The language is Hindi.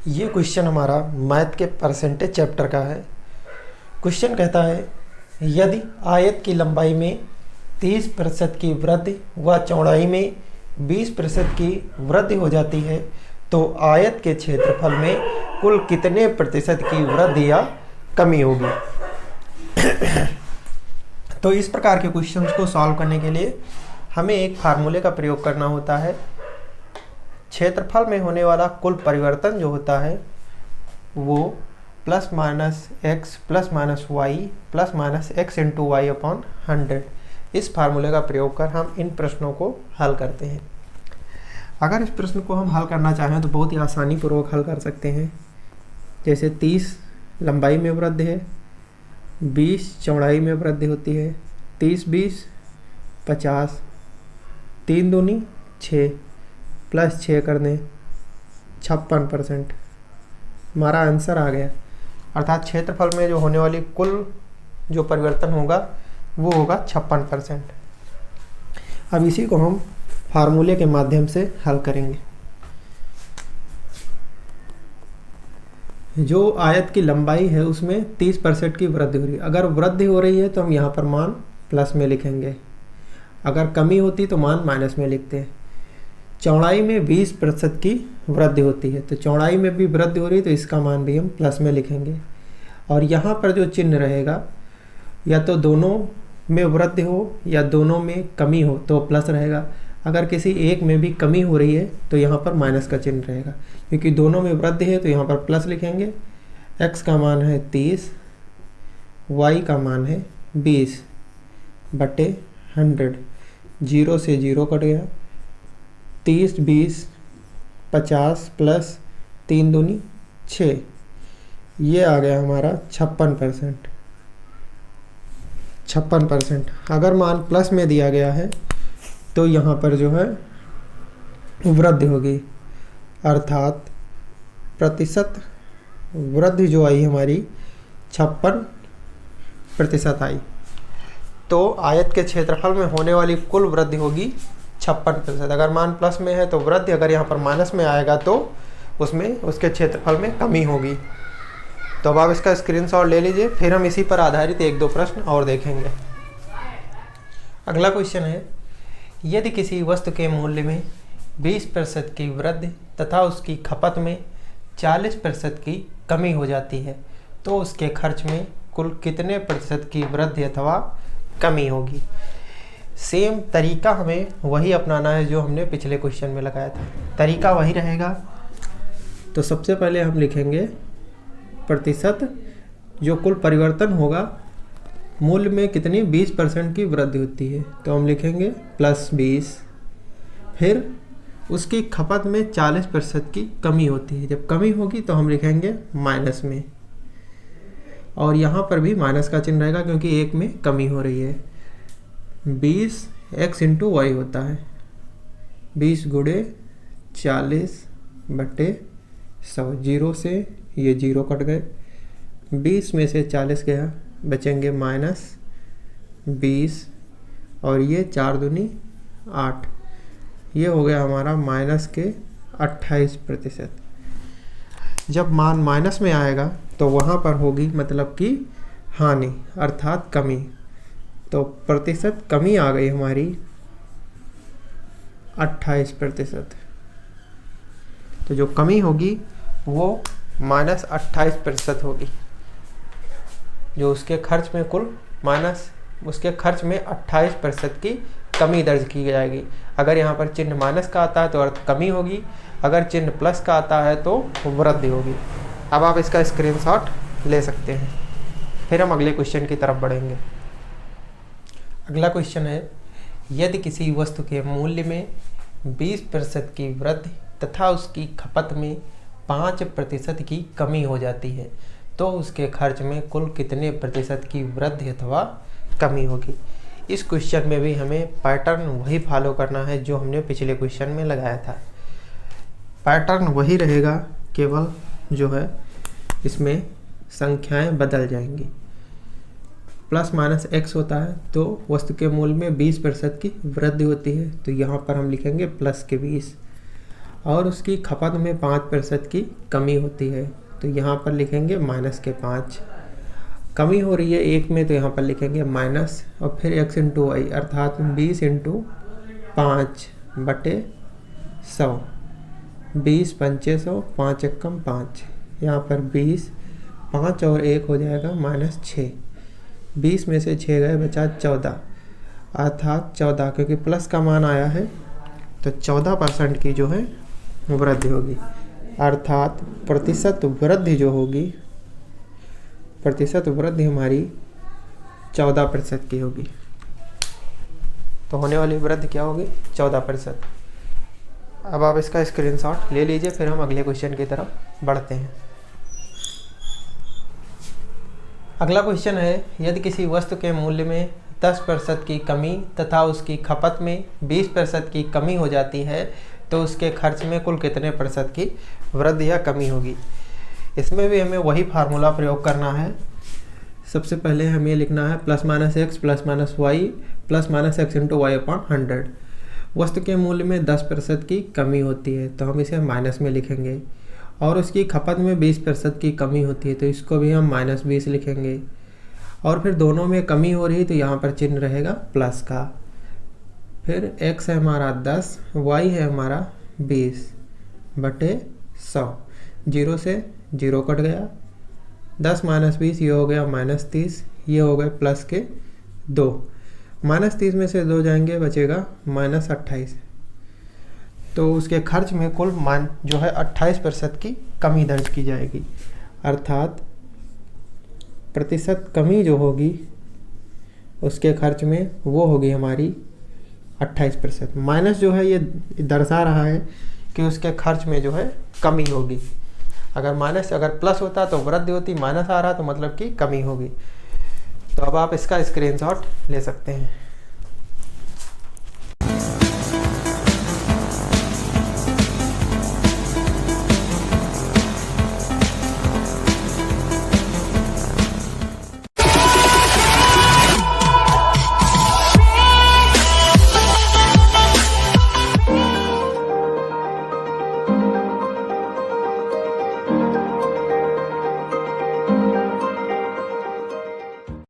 ये क्वेश्चन हमारा मैथ के परसेंटेज चैप्टर का है। क्वेश्चन कहता है यदि आयत की लंबाई में 30% की वृद्धि व चौड़ाई में 20% की वृद्धि हो जाती है तो आयत के क्षेत्रफल में कुल कितने प्रतिशत की वृद्धि या कमी होगी। तो इस प्रकार के क्वेश्चंस को सॉल्व करने के लिए हमें एक फार्मूले का प्रयोग करना होता है। क्षेत्रफल में होने वाला कुल परिवर्तन जो होता है वो plus minus X plus minus Y plus minus X into Y upon 100, इस फार्मूले का प्रयोग कर हम इन प्रश्नों को हल करते हैं। अगर इस प्रश्न को हम हल करना चाहें तो बहुत ही आसानी पूर्वक हल कर सकते हैं। जैसे 30 लंबाई में वृद्धि है, 20 चौड़ाई में वृद्धि होती है, 30 20 50, 3 दूनी 6 प्लस 6 कर दें 56%, हमारा आंसर आ गया। अर्थात क्षेत्रफल में जो होने वाली कुल जो परिवर्तन होगा वो होगा 56%। अब इसी को हम फार्मूले के माध्यम से हल करेंगे। जो आयत की लंबाई है उसमें 30% की वृद्धि हो रही है। अगर वृद्धि हो रही है तो हम यहाँ पर मान प्लस में लिखेंगे, अगर कमी होती तो मान माइनस में लिखते हैं। चौड़ाई में 20% की वृद्धि होती है तो चौड़ाई में भी वृद्धि हो रही है तो इसका मान भी हम प्लस में लिखेंगे। और यहाँ पर जो चिन्ह रहेगा या तो दोनों में वृद्धि हो या दोनों में कमी हो तो प्लस रहेगा। अगर किसी एक में भी कमी हो रही है तो यहाँ पर माइनस का चिन्ह रहेगा, क्योंकि दोनों में वृद्धि है तो यहाँ पर प्लस लिखेंगे। x का मान है 30, y का मान है 20 बटे 100, 0 से 0 कट गया, 30 20 50 प्लस 3 दूनी 6, ये आ गया हमारा 56%। अगर मान प्लस में दिया गया है तो यहाँ पर जो है वृद्धि होगी, अर्थात प्रतिशत वृद्धि जो आई हमारी 56% आई। तो आयत के क्षेत्रफल में होने वाली कुल वृद्धि होगी 56%। अगर मान प्लस में है तो वृद्धि, अगर यहाँ पर माइनस में आएगा तो उसमें उसके क्षेत्रफल में कमी होगी। तो अब आप इसका स्क्रीनशॉट ले लीजिए, फिर हम इसी पर आधारित एक दो प्रश्न और देखेंगे। अगला क्वेश्चन है यदि किसी वस्तु के मूल्य में 20% की वृद्धि तथा उसकी खपत में 40% की कमी हो जाती है तो उसके खर्च में कुल कितने प्रतिशत की वृद्धि अथवा कमी होगी। सेम तरीका हमें वही अपनाना है जो हमने पिछले क्वेश्चन में लगाया था। तरीका वही रहेगा। तो सबसे पहले हम लिखेंगे प्रतिशत, जो कुल परिवर्तन होगा मूल्य में कितनी 20% की वृद्धि होती है तो हम लिखेंगे प्लस 20, फिर उसकी खपत में 40% की कमी होती है, जब कमी होगी तो हम लिखेंगे माइनस में, और यहाँ पर भी माइनस का चिन्ह रहेगा क्योंकि एक में कमी हो रही है। 20 x इंटू वाई होता है 20 गुणे 40 बटे 100, 0 से ये 0 कट गए, 20 में से 40 गया, बचेंगे माइनस 20 और ये 4 दूनी 8, ये हो गया हमारा माइनस के 28%। जब मान माइनस में आएगा तो वहाँ पर होगी मतलब कि हानि अर्थात कमी। तो प्रतिशत कमी आ गई हमारी 28%। तो जो कमी होगी वो माइनस 28% होगी, जो उसके खर्च में कुल माइनस उसके खर्च में 28% की कमी दर्ज की जाएगी। अगर यहाँ पर चिन्ह माइनस का आता है तो अर्थ कमी होगी, अगर चिन्ह प्लस का आता है तो वृद्धि होगी। अब आप इसका स्क्रीनशॉट ले सकते हैं, फिर हम अगले क्वेश्चन की तरफ बढ़ेंगे। अगला क्वेश्चन है यदि किसी वस्तु के मूल्य में 20% की वृद्धि तथा उसकी खपत में 5% की कमी हो जाती है तो उसके खर्च में कुल कितने प्रतिशत की वृद्धि अथवा कमी होगी। इस क्वेश्चन में भी हमें पैटर्न वही फॉलो करना है जो हमने पिछले क्वेश्चन में लगाया था। पैटर्न वही रहेगा, केवल जो है इसमें संख्याएं बदल जाएंगी। प्लस माइनस x होता है तो वस्तु के मूल्य में 20% की वृद्धि होती है तो यहाँ पर हम लिखेंगे प्लस के 20, और उसकी खपत में 5% की कमी होती है, तो यहाँ पर लिखेंगे -5। कमी हो रही है 1 में, तो यहाँ पर लिखेंगे माइनस और फिर x इंटू वाई, अर्थात 20 इंटू 5/100। 20 पंचे 100, 5 एकम 5, यहाँ पर 20, 5 और 1 हो जाएगा -6। 20 में से 6 गए, बचा 14, अर्थात 14, क्योंकि प्लस का मान आया है तो 14% की जो है वृद्धि होगी। अर्थात प्रतिशत वृद्धि जो होगी, प्रतिशत वृद्धि हमारी 14% की होगी। तो होने वाली वृद्धि क्या होगी? 14%। अब आप इसका स्क्रीनशॉट ले लीजिए, फिर हम अगले क्वेश्चन की तरफ बढ़ते हैं। अगला क्वेश्चन है, यदि किसी वस्तु के मूल्य में 10% की कमी तथा उसकी खपत में 20% की कमी हो जाती है तो उसके खर्च में कुल कितने प्रतिशत की वृद्धि या कमी होगी। इसमें भी हमें वही फार्मूला प्रयोग करना है। सबसे पहले हमें लिखना है +-x +-y +-x into Y upon 100। वस्तु के मूल्य में 10% की कमी होती है तो हम इसे माइनस में लिखेंगे, और उसकी खपत में 20% की कमी होती है तो इसको भी हम -20 लिखेंगे, और फिर दोनों में कमी हो रही है तो यहाँ पर चिन्ह रहेगा प्लस का। फिर x है हमारा 10, y है हमारा 20/100। 0 से 0 कट गया, 10 - 20 ये हो गया -30, ये हो गए प्लस के 2। -30 में से 2 जाएंगे, बचेगा -28। तो उसके खर्च में कुल मान जो है 28% की कमी दर्ज की जाएगी। अर्थात प्रतिशत कमी जो होगी उसके खर्च में वो होगी हमारी 28%। माइनस जो है ये दर्शा रहा है कि उसके खर्च में जो है कमी होगी। अगर प्लस होता तो वृद्धि होती, माइनस आ रहा तो मतलब कि कमी होगी। तो अब आप इसका स्क्रीनशॉट ले सकते हैं।